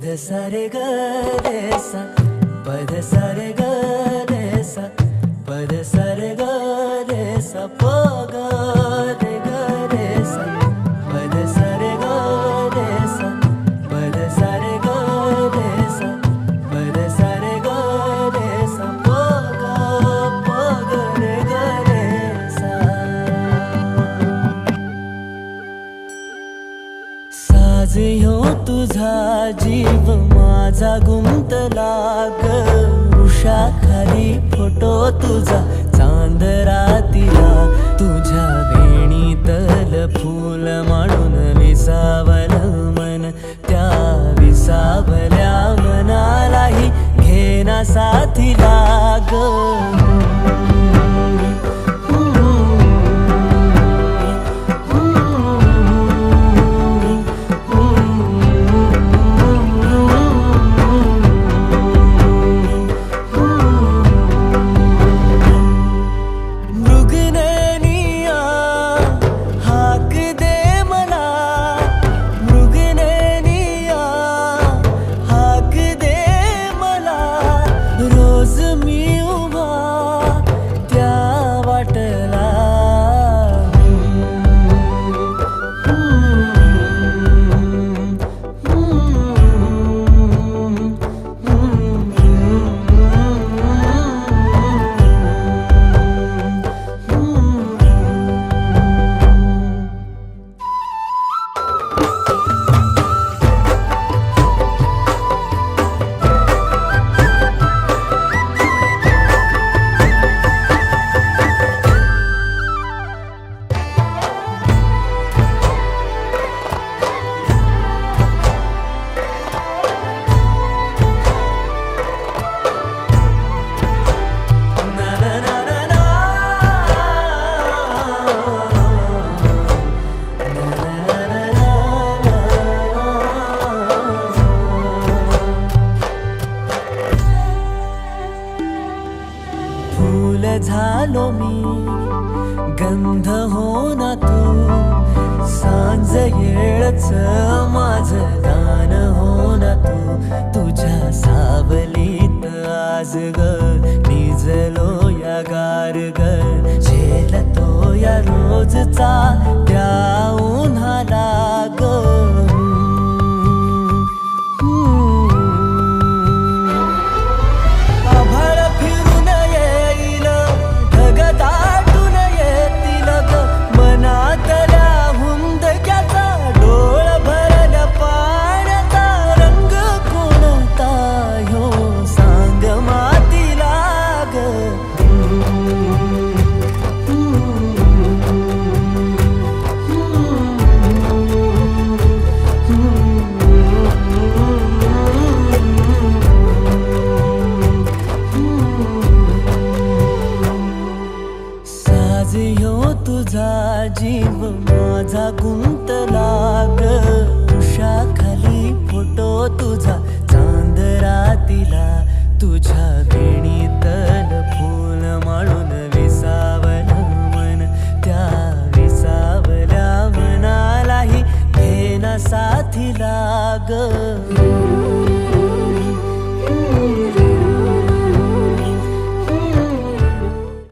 पद सा रे ग रे सा, पद सा रे ग रे सा, पद सा रे ग रे सा, प ग रे ग रे सा, पद सा रे ग रे सा, पद सा रे ग रे सा, पद सा रे ग रे सा, प ग रे ग रे सा. साज ह्यो तुझा जीव माझा गुंतला ग, वृक्षाखाली फोटो तुझा चांद रातीला, तुझ्या वेणीतल फूल म्हणून विसावल मन, त्या विसावल्या मनालाही घेना साथीला ग. फूल झालो मी, गंध हो ना तू, सांज येळच माझं गान हो ना तू, तुझ्या सावलीत आज ग निजलो या गार ग, झेलतो या रोजचा त्या उन्हाला ग. तुझा जीव माझा गुंतला ग, वृक्षाखाली फोटो तुझा चांद रातीला, तुझ्या वेणीतल फूल म्हणून विसावल मन, त्या विसावल्या मनालाही घेना साथीला ग.